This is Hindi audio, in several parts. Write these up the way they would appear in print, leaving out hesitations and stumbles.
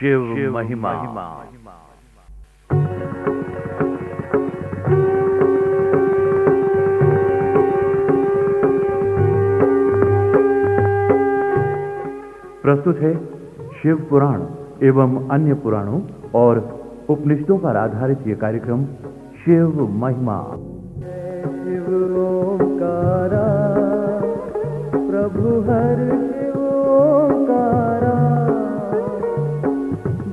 शिव महिमा। प्रस्तुत है शिव पुराण एवं अन्य पुराणों और उपनिषदों पर आधारित ये कार्यक्रम शिव महिमा। शिव ओंकारा प्रभु हर शिव ओंकारा,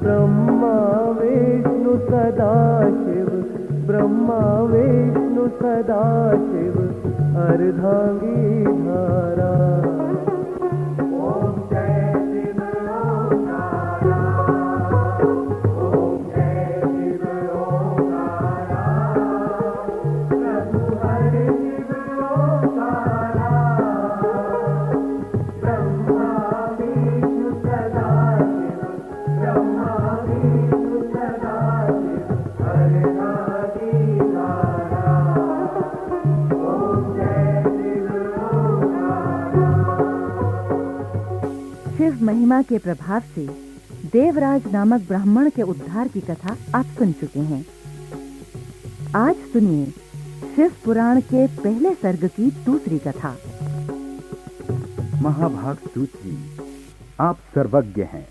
ब्रह्मा विष्णु सदा शिव, ब्रह्मा विष्णु सदा शिव, अर्धांगी धारा। शिव महिमा के प्रभाव से देवराज नामक ब्राह्मण के उद्धार की कथा आप सुन चुके हैं। आज सुनिए शिव पुराण के पहले सर्ग की दूसरी कथा। महाभाग सूत जी, आप सर्वज्ञ हैं।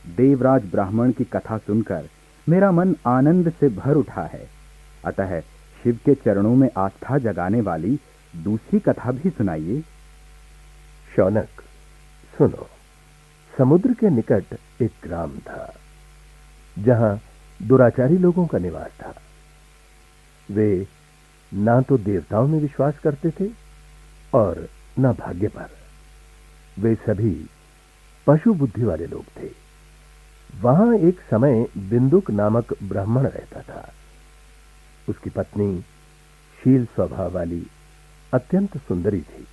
देवराज ब्राह्मण की कथा सुनकर मेरा मन आनंद से भर उठा है, अतः शिव के चरणों में आस्था जगाने वाली दूसरी कथा भी सुनाइए। शौनक, सुनो। समुद्र के निकट एक ग्राम था जहां दुराचारी लोगों का निवास था। वे ना तो देवताओं में विश्वास करते थे और न भाग्य पर। वे सभी पशु बुद्धि वाले लोग थे। वहां एक समय बिंदुक नामक ब्राह्मण रहता था। उसकी पत्नी शील स्वभाव वाली अत्यंत सुंदरी थी,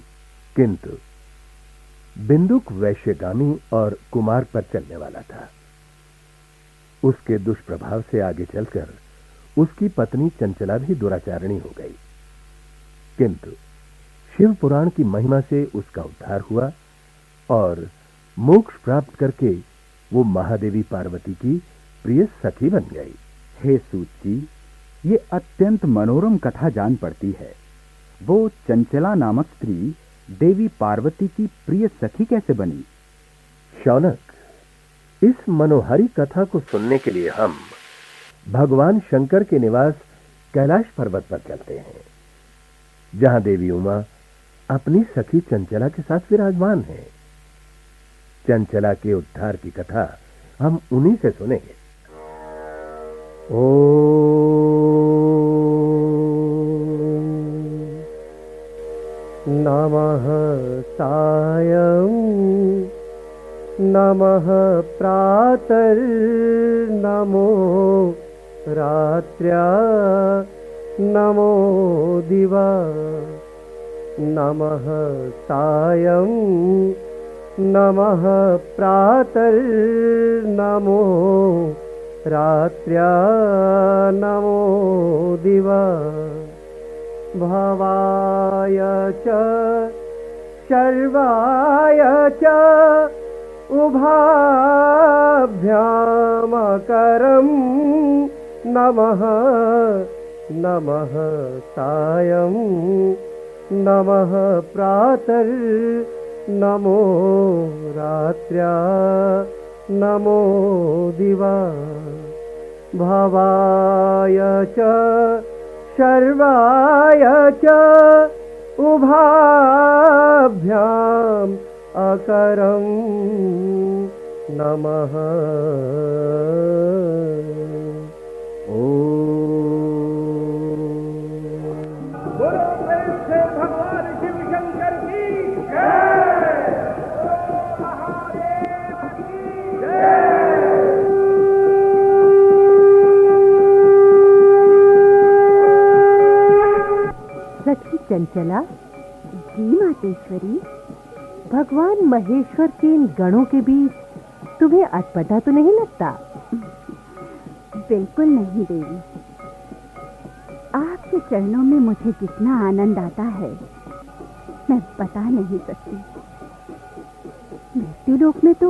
किंतु बिंदुक वैश्यगामी और कुमार पर चलने वाला था। उसके दुष्प्रभाव से आगे चलकर उसकी पत्नी चंचला भी दुराचारिणी हो गई, किंतु शिव पुराण की महिमा से उसका उद्धार हुआ और मोक्ष प्राप्त करके वो महादेवी पार्वती की प्रिय सखी बन गई। हे सूत जी, ये अत्यंत मनोरम कथा जान पड़ती है। वो चंचला नामक स्त्री देवी पार्वती की प्रिय सखी कैसे बनी? शौनक, इस मनोहारी कथा को सुनने के लिए हम भगवान शंकर के निवास कैलाश पर्वत पर चलते हैं, जहां देवी उमा अपनी सखी चंचला के साथ विराजमान है। चंचला के उद्धार की कथा हम उन्हीं से सुनेंगे। नमः सायं नमः प्रातर् नमो रात्र्या नमो दिवा। नमः सायं नमः प्रातर् नमो रात्र्या नमो दिवा। भवाय च शर्वाय च उभाभ्यामकरं नमः। नमः सायं नमः प्रातर् नमो रात्र्या नमो दिवा। भवाय च शर्वाय च उभाभ्याम अकरं नमः। भगवान शिव शंकर की जय। सखी चंचला, जी मातेश्वरी, भगवान महेश्वर के इन गणों के बीच तुम्हें अटपटा तो नहीं लगता? बिल्कुल नहीं देवी। आपके चरणों में मुझे कितना आनंद आता है मैं बता नहीं सकती। मृत्युलोक में तो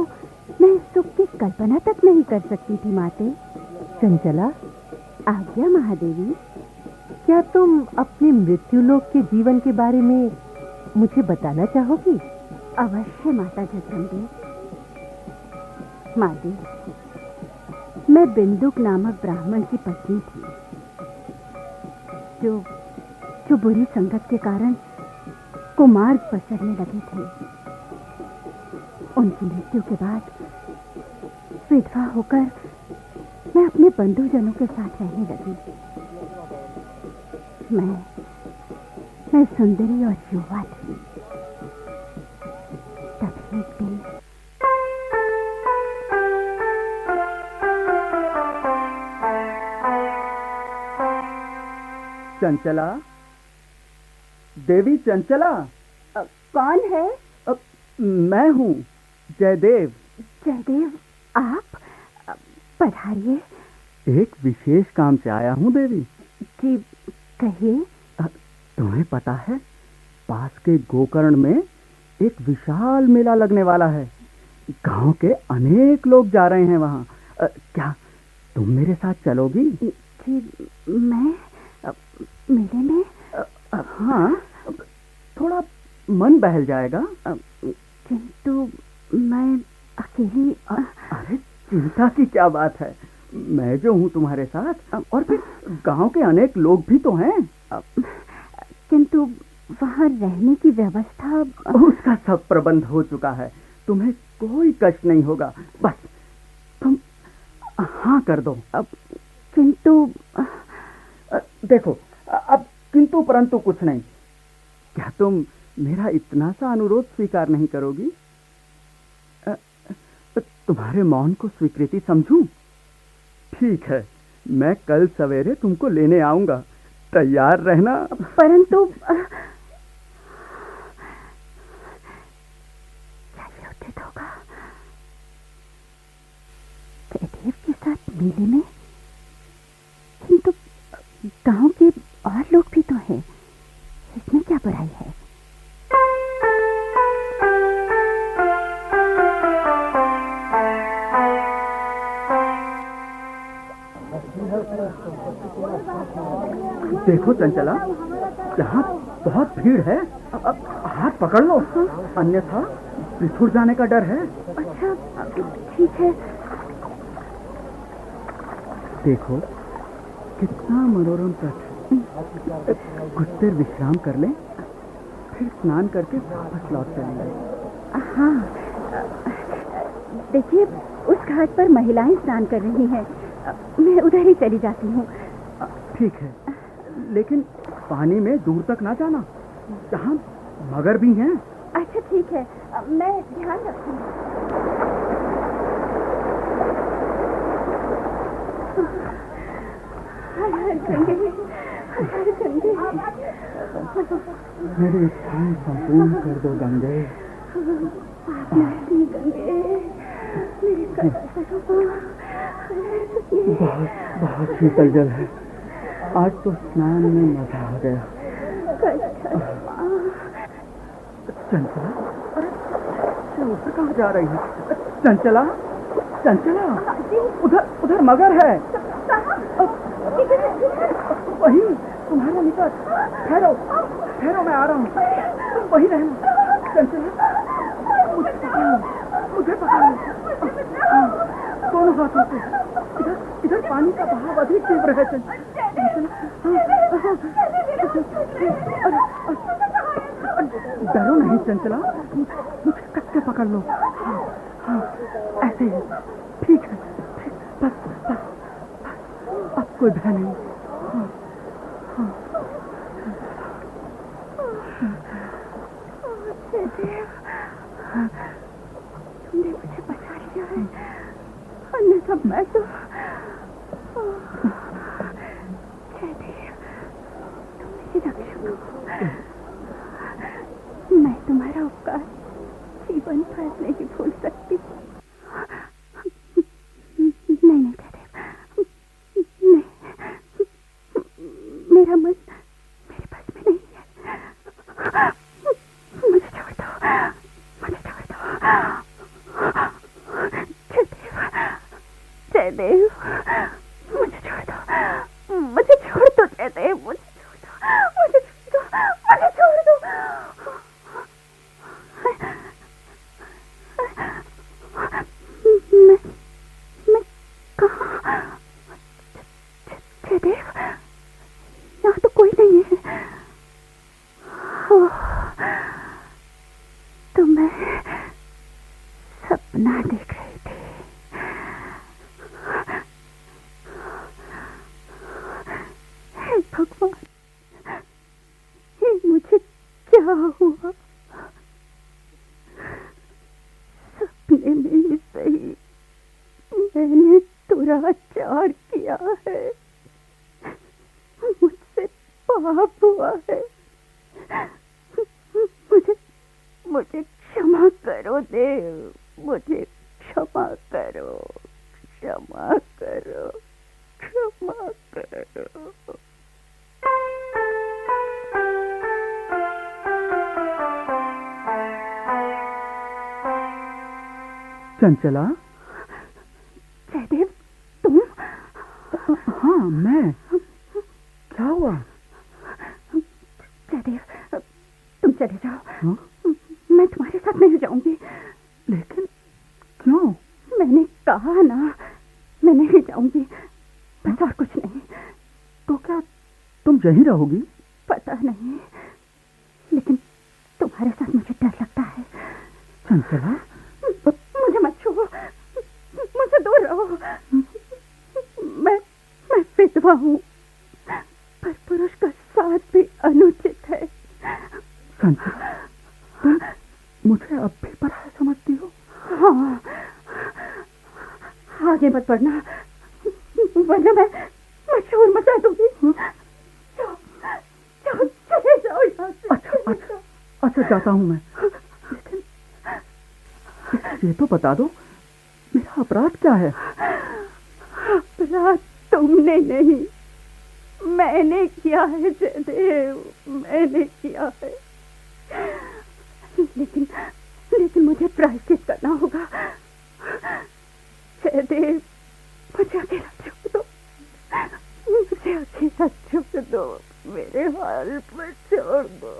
मैं इस सुख की कल्पना तक नहीं कर सकती थी माते। चंचला, आज्ञा महादेवी। क्या तुम अपने मृत्युलोक के जीवन के बारे में मुझे बताना चाहोगी? अवश्य माता जगदम्बे। माते, मैं बिंदुक नामक ब्राह्मण की पत्नी थी, जो बुरी संगत के कारण कुमार्ग पर चढ़ने लगे थे। उनकी मृत्यु के बाद विधवा होकर मैं अपने बंधुजनों के साथ रहने लगी। मैं सुंदरी और युवा थी। तभी एक दिन चंचला, देवी चंचला। कौन है? मैं हूँ, जयदेव। जयदेव, आप पधारिए। एक विशेष काम से आया हूँ देवी। जी कहिए। तुम्हें पता है, पास के गोकर्ण में एक विशाल मेला लगने वाला है। गांव के अनेक लोग जा रहे हैं वहाँ। क्या तुम मेरे साथ चलोगी? जी, मैं मेले में? हाँ, थोड़ा मन बहल जाएगा। किंतु मैं अकेली। अरे चिंता की क्या बात है, मैं जो हूँ तुम्हारे साथ, और फिर गांव के अनेक लोग भी तो हैं। किंतु वहाँ रहने की व्यवस्था? उसका सब प्रबंध हो चुका है, तुम्हें कोई कष्ट नहीं होगा। बस तुम हाँ कर दो। किंतु देखो, अब किंतु परंतु कुछ नहीं। क्या तुम मेरा इतना सा अनुरोध स्वीकार नहीं करोगी? तुम्हारे मौन को स्वीकृति समझूं? ठीक है, मैं कल सवेरे तुमको लेने आऊंगा, तैयार रहना। परंतु क्या ये उचित होगा? जयदेव के साथ मेले में? किंतु गांव के और लोग भी तो हैं, इसमें क्या बुराई है? देखो चंचला, यहाँ बहुत भीड़ है, अब हाथ पकड़ लो, अन्यथा बिछुड़ जाने का डर है। अच्छा ठीक है। देखो कितना मनोरम तट। कुछ देर विश्राम कर लें, फिर स्नान करके वापस लौट चलेंगे। हाँ, देखिए उस घाट पर महिलाएं स्नान कर रही हैं, मैं उधर ही चली जाती हूँ। ठीक है, लेकिन पानी में दूर तक ना जाना, जहाँ मगर भी हैं। अच्छा ठीक है, मैं ध्यान रखूंगी। मेरी इच्छाएं संपूर्ण कर दो गंगे। बहुत शीतल जल है, आज तो स्नान में मजा आ गया। चंचला, अरे उधर कहाँ जा रही है? चंचला, चंचला, उधर उधर मगर है। वही तुम्हारे निकट। ठहरो ठहरो, मैं आ रहा हूँ, तुम वही रहना। चंचला, मुझे पकड़ो, दोनों हाथों से। इधर पानी का बहाव अधिक तीव्र है। डरो नहीं चंचला, मुझे कस के पकड़ लो। हाँ, ऐसे ही। ठीक है, बस अब कोई भय नहीं। तुमने मुझे बचा लिया है, अन्यथा मैं तो। तुम मेरी रक्षक हो, मैं तुम्हारा उपकार जीवन भर नहीं भूल सकती। नहीं जयदेव, नहीं, मेरा मन मेरे बस में नहीं है। मुझे छोड़ दो, मुझे छोड़ दो। जयदेव, यहाँ तो कोई नहीं है। तो मैं सपना देख रही थी। हे भगवान, ये मुझे क्या हुआ? सपने में ही सही मैंने दुराचार किया है, मुझसे पाप हुआ है। मुझे क्षमा करो देव, मुझे क्षमा करो, क्षमा करो, क्षमा करो। चंचला। जयदेव, तुम? हाँ, मैं। क्या हुआ? जयदेव, तुम चले जाओ। हाँ? मैं तुम्हारे साथ नहीं जाऊंगी। लेकिन क्यों? मैंने कहा ना, मैं नहीं जाऊंगी, बस और कुछ नहीं। तो क्या तुम यहीं रहोगी? पता नहीं, लेकिन तुम्हारे साथ मुझे डर लगता है। चंचला, मुझे मत छुओ, मुझसे दूर रहो। मैं विधवा हूँ, पर पुरुष का साथ भी अनुचित है। चंचला, तुम मुझे अब भी पराया समझती हो? हाँ, आगे मत बढ़ना, वरना मैं शोर मचा दूंगी। चले जाओ यहाँ से। अच्छा, जाता हूँ मैं। लेकिन ये तो बता दो, मेरा अपराध क्या है? अपराध तुमने नहीं, मैंने किया है जयदेव, मैंने किया है। लेकिन मुझे प्रायश्चित करना होगा। जयदेव, मुझे अकेला छोड़ दो, मुझे अकेला छोड़ दो, मेरे हाल पर छोड़ दो,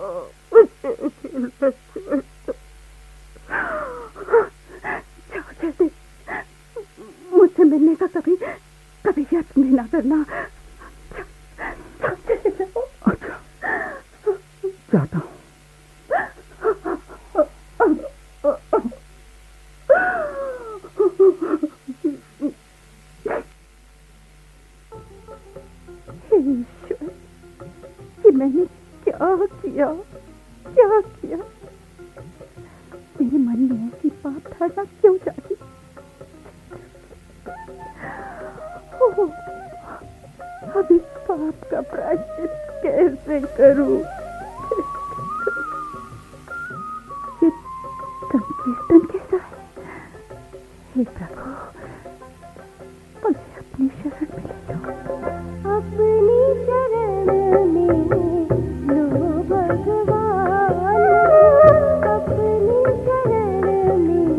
मुझे अकेला छोड़ दो। जाओ जयदेव, मुझसे मिलने का कभी यत्न ना करना। चले जाओ। अच्छा, जाता हूँ। ईश्वर, कि मैंने क्या किया? मेरे मन में ऐसी पाप धारणा क्यों जागी? अब इस पाप का प्रायश्चित कैसे करूं? ये संकीर्तन कैसा है? हे प्रभु, मुझे अपनी शरण में ले लो। अपनी शरण में लो भगवान, अपनी शरण में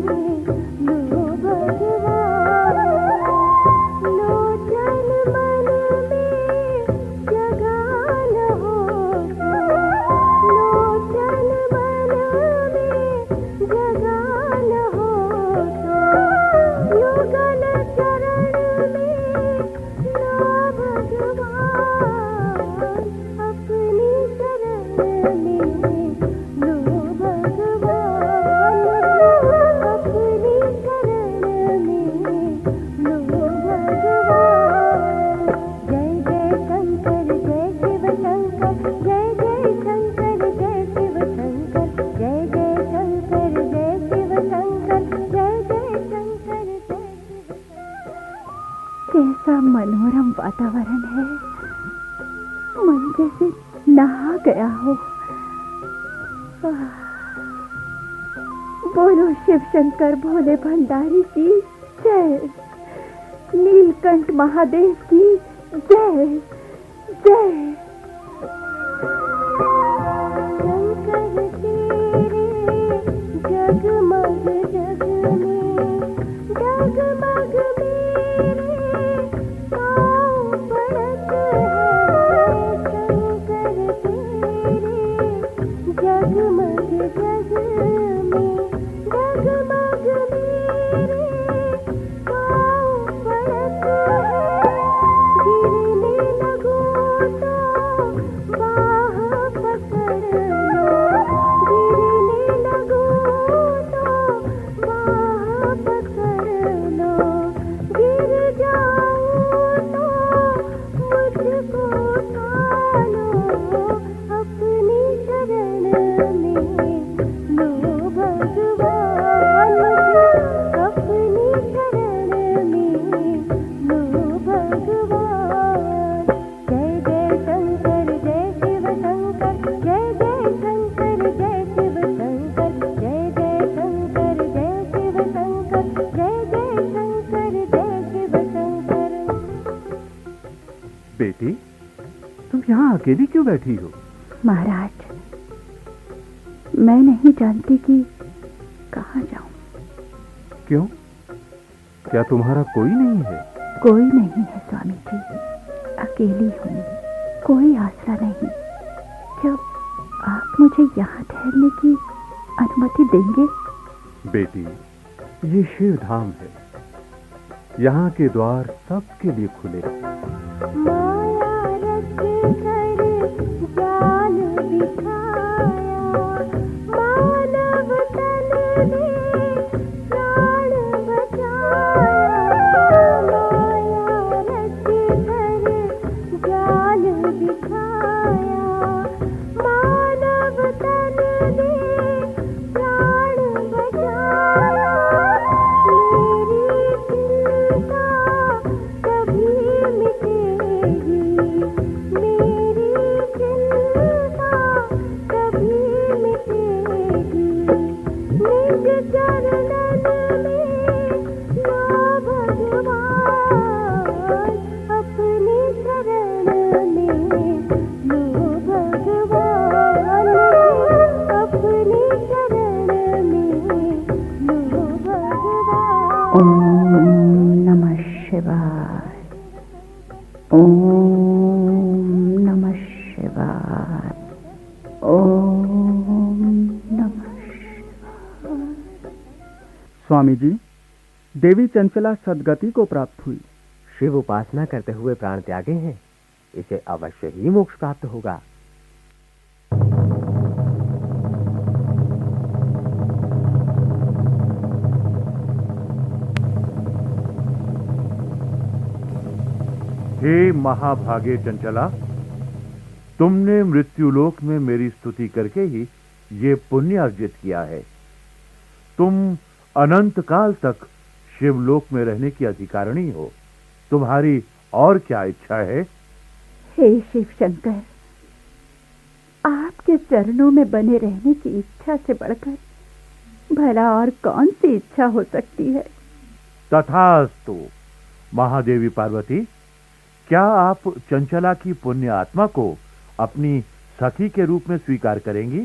लो भगवान। लोचन मन में जगा न हो, लोचन मन में जगा न हो, युगल चरण में लो भगवान, अपनी शरण में लो भगवान, अपनी शरण में लो भगवान। जय जय शंकर जय शिव शंकर, जय जय शंकर जय शिव शंकर, जय जय शंकर जय शिव शंकर, जय जय शंकर जय शिव शंकर। कैसा मनोरम वातावरण है, मन जैसे नहा गया हो। बोलो शिव शंकर भोले भंडारी की जय, नीलकंठ महादेव की जय जय। शंकर तेरे जगमग जग में, जगमग मेरे पाँव पड़त है। शंकर तेरे जगमग जग में, जगमग मेरे पाँव पड़त है। गिरने बेटी, तुम यहाँ अकेली क्यों बैठी हो? महाराज, मैं नहीं जानती कि कहाँ जाऊं। क्यों? क्या तुम्हारा कोई नहीं है? कोई नहीं है स्वामी जी, अकेली हूँ, कोई आसरा नहीं। जब आप मुझे यहाँ ठहरने की अनुमति देंगे? बेटी, ये शिव धाम है, यहाँ के द्वार सबके लिए खुले। माया रच कर जाल बिछाया, मानव तन में प्राण बचाया। माया रच कर जाल बिछाया, मानव तन में प्राण बचाया। मेरी चिंता कभी मिटेगी, मेरी चिंता कभी मिटेगी। निज चरणन में लो भगवान, अपनी शरण में लो भगवान, अपनी शरण में लो भगवान। ओम नमः शिवाय, ओम नमः शिवाय, ओम नमः शिवाय। स्वामी जी, देवी चंचला सदगति को प्राप्त हुई। शिव उपासना करते हुए प्राण त्यागे हैं, इसे अवश्य ही मोक्ष प्राप्त होगा। हे महाभागे चंचला, तुमने मृत्युलोक में मेरी स्तुति करके ही ये पुण्य अर्जित किया है। तुम अनंत काल तक शिवलोक में रहने की अधिकारिणी हो। तुम्हारी और क्या इच्छा है? हे शिव शंकर, आपके चरणों में बने रहने की इच्छा से बढ़कर भला और कौन सी इच्छा हो सकती है? तथास्तु। महादेवी पार्वती, क्या आप चंचला की पुण्य आत्मा को अपनी सखी के रूप में स्वीकार करेंगी?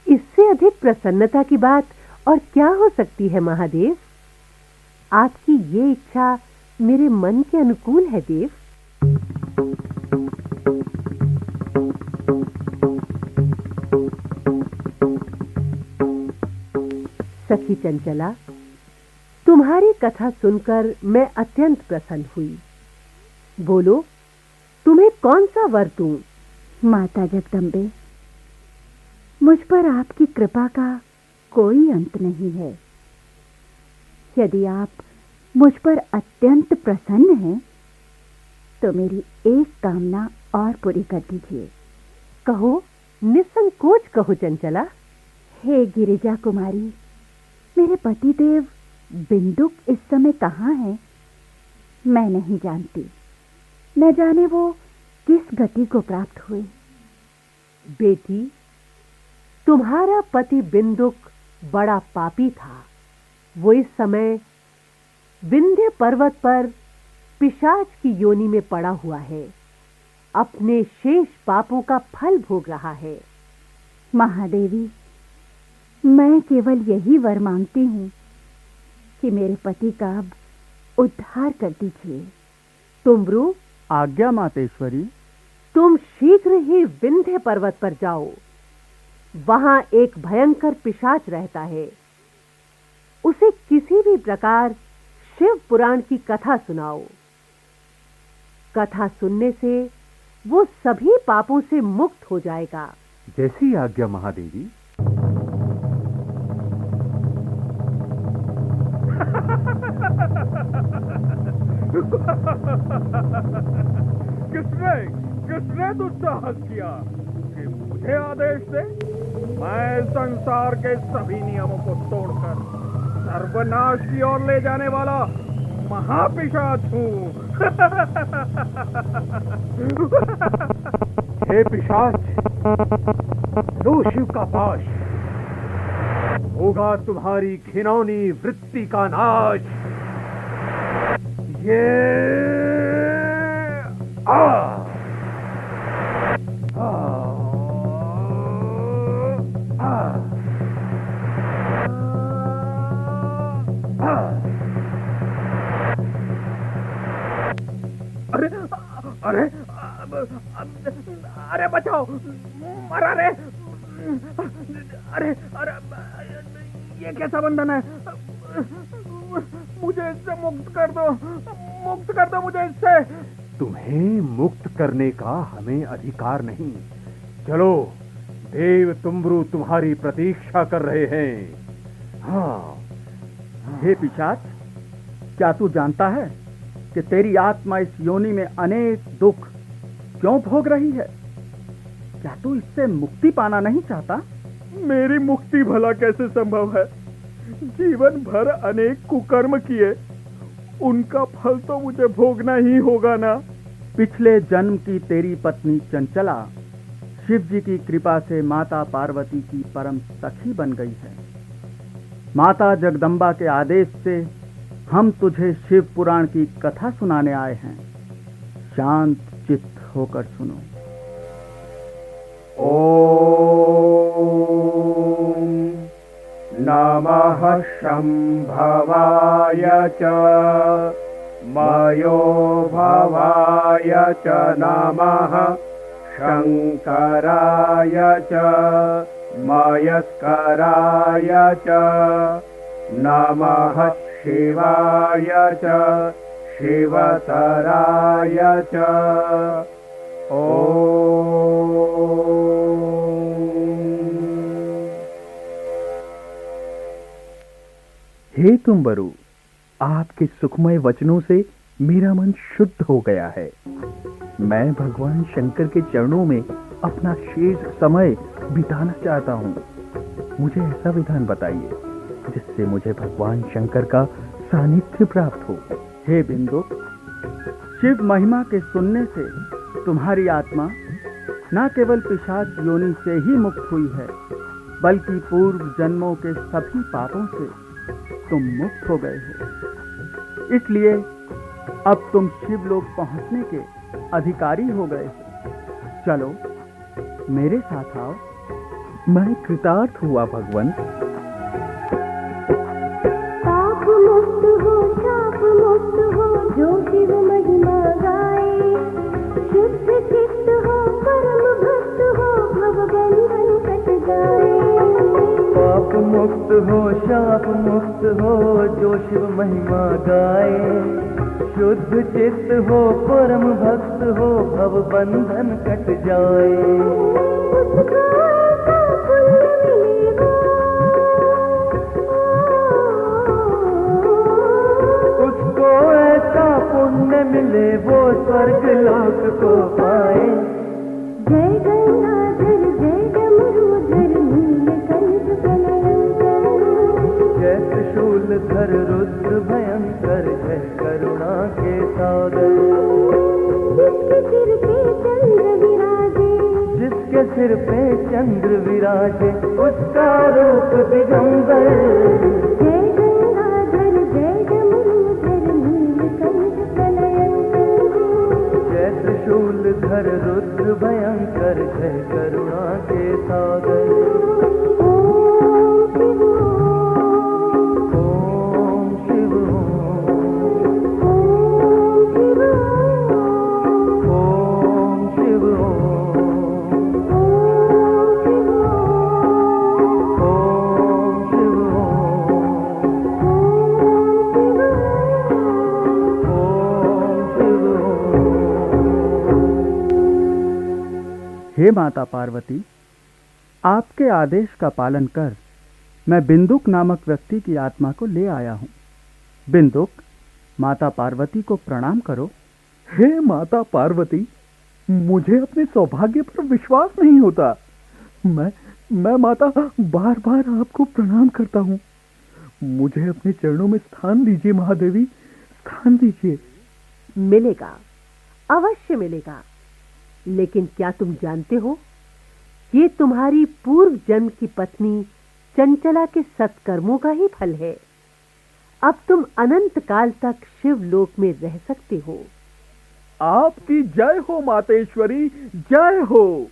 इससे अधिक प्रसन्नता की बात और क्या हो सकती है महादेव? आपकी ये इच्छा मेरे मन के अनुकूल है देव। सखी चंचला, तुम्हारी कथा सुनकर मैं अत्यंत प्रसन्न हुई। बोलो, तुम्हें कौन सा वर दूं? माता जगदम्बे, मुझ पर आपकी कृपा का कोई अंत नहीं है। यदि आप मुझ पर अत्यंत प्रसन्न हैं, तो मेरी एक कामना और पूरी कर दीजिए। कहो, निसंकोच कहो चंचला। हे गिरिजा कुमारी, मेरे पतिदेव बिंदुक इस समय कहाँ हैं? मैं नहीं जानती। न जाने वो किस गति को प्राप्त हुए। बेटी, तुम्हारा पति बिंदुक बड़ा पापी था। वो इस समय विंध्य पर्वत पर पिशाच की योनि में पड़ा हुआ है, अपने शेष पापों का फल भोग रहा है। महादेवी, मैं केवल यही वर मांगती हूँ कि मेरे पति का अब उद्धार कर दीजिए। तुमरू, आज्ञा मातेश्वरी। तुम शीघ्र ही विंध्य पर्वत पर जाओ। वहां एक भयंकर पिशाच रहता है। उसे किसी भी प्रकार शिव पुराण की कथा सुनाओ। कथा सुनने से वो सभी पापों से मुक्त हो जाएगा। जैसी आज्ञा महादेवी। किसने दुस्साहस किया कि मुझे आदेश दे? मैं संसार के सभी नियमों को तोड़कर सर्वनाश की ओर ले जाने वाला महापिशाच हूँ। हे पिशाच, लो शिव का पाश, होगा तुम्हारी घिनौनी वृत्ति का नाश। ये अरे अरे बचाओ, मरा रे। अरे अरे ये कैसा बंधन है? मुझे इससे मुक्त कर दो, मुक्त कर दो मुझे इससे। तुम्हें मुक्त करने का हमें अधिकार नहीं। चलो, देव तुम्बरु तुम्हारी प्रतीक्षा कर रहे हैं। हाँ। हे पिशाच, क्या तू जानता है कि तेरी आत्मा इस योनि में अनेक दुख क्यों भोग रही है? क्या तू इससे मुक्ति पाना नहीं चाहता? मेरी मुक्ति भला कैसे संभव है? जीवन भर अनेक कुकर्म किए, उनका फल तो मुझे भोगना ही होगा ना। पिछले जन्म की तेरी पत्नी चंचला शिव जी की कृपा से माता पार्वती की परम सखी बन गई है। माता जगदम्बा के आदेश से हम तुझे शिव पुराण की कथा सुनाने आए हैं। शांत चित्त होकर सुनो। ओम नमः शंभवाय च मयो भवाय च नमः शंकराय च मयस्कराय च नमः शिवाय च शिवतराय च हे तुम्बरु, आपके सुखमय वचनों से मेरा मन शुद्ध हो गया है। मैं भगवान शंकर के चरणों में अपना शेष समय बिताना चाहता हूँ। मुझे ऐसा विधान बताइए जिससे मुझे भगवान शंकर का सानिध्य प्राप्त हो। हे बिंदु, शिव महिमा के सुनने से तुम्हारी आत्मा न केवल पिशाच योनि से ही मुक्त हुई है, बल्कि पूर्व जन्मों के सभी पापों से तुम मुक्त हो गए हो। इसलिए अब तुम शिवलोक पहुंचने के अधिकारी हो गए हो। चलो, मेरे साथ आओ। मैं कृतार्थ हुआ भगवान। पाप मुक्त हो, शाप मुक्त हो, जो शिव महिमा गाए। शुद्ध चित्त हो, परम भक्त हो, भव बंधन कट जाए। पाप मुक्त हो, शाप मुक्त हो, जो शिव महिमा गाए। शुद्ध चित्त हो, परम भक्त हो, भव बंधन कट जाए। उसको ऐसा पुण्य मिले, वो स्वर्ग लोक को पाए। जय गंगाधर जय डमरूधर नीलकंठ भयंकर। जय त्रिशूलधर रुद्र भयंकर, जय करुणा के सागर। जिसके सिर पे चंद्र जिसके सिर पे चंद्र विराजे, विराजे, उसका रूप दिगंबर। जय गंगाधर जय डमरूधर नीलकंठ भयंकर। जय त्रिशूलधर रुद्र भयंकर, जय करुणा के सागर। ओम शिव ओम शिव ओम शिव ओम शिव। हे माता पार्वती, आपके आदेश का पालन कर मैं बिंदुक नामक व्यक्ति की आत्मा को ले आया हूँ। बिंदुक, माता पार्वती को प्रणाम करो। हे माता पार्वती, मुझे अपने सौभाग्य पर विश्वास नहीं होता। मैं माता बार बार आपको प्रणाम करता हूँ। मुझे अपने चरणों में स्थान दीजिए महादेवी, स्थान दीजिए। मिलेगा, अवश्य मिलेगा। लेकिन क्या तुम जानते हो, ये तुम्हारी पूर्व जन्म की पत्नी चंचला के सत्कर्मों का ही फल है। अब तुम अनंत काल तक शिवलोक में रह सकते हो। आपकी जय हो मातेश्वरी, जय हो।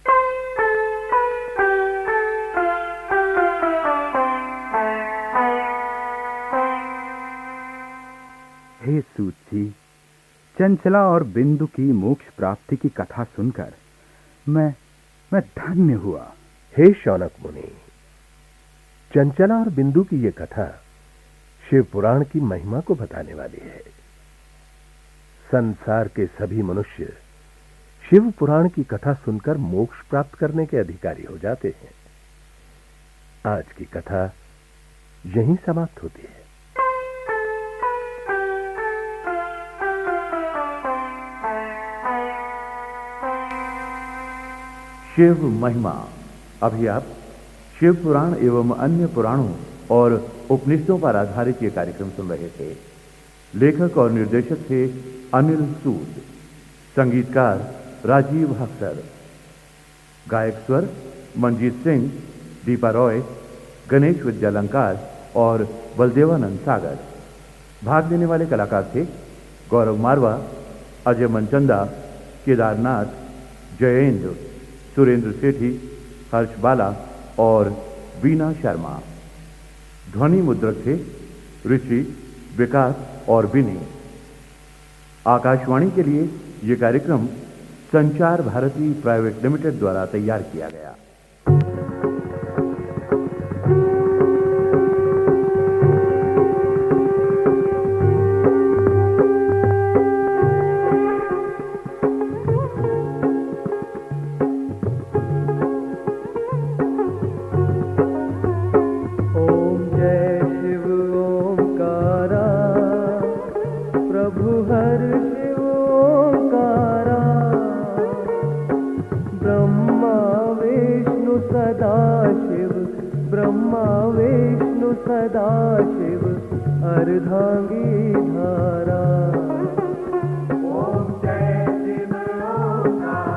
हे सूत जी, चंचला और बिंदु की मोक्ष प्राप्ति की कथा सुनकर मैं धन्य हुआ। हे शौनक मुनि, चंचला और बिंदु की यह कथा शिव पुराण की महिमा को बताने वाली है। संसार के सभी मनुष्य शिव पुराण की कथा सुनकर मोक्ष प्राप्त करने के अधिकारी हो जाते हैं। आज की कथा यहीं समाप्त होती है। शिव महिमा। अभी आप शिव पुराण एवं अन्य पुराणों और उपनिषदों पर आधारित ये कार्यक्रम सुन रहे थे। लेखक और निर्देशक थे अनिल सूद, संगीतकार राजीव हक्सर, गायक स्वर मंजीत सिंह, दीपा रॉय, गणेश विद्यालंकार और बलदेवानंद सागर। भाग लेने वाले कलाकार थे गौरव मारवा, अजय मनचंदा, केदारनाथ, जयेंद्र, सुरेंद्र सेठी, हर्ष बाला और वीना शर्मा। ध्वनि मुद्रक थे ऋषि, विकास और विनी। आकाशवाणी के लिए यह कार्यक्रम संचार भारती प्राइवेट लिमिटेड द्वारा तैयार किया गया। ब्रह्मा विष्णु सदा शिव अर्धांगी धारा। ओम जय शिव ओंकार।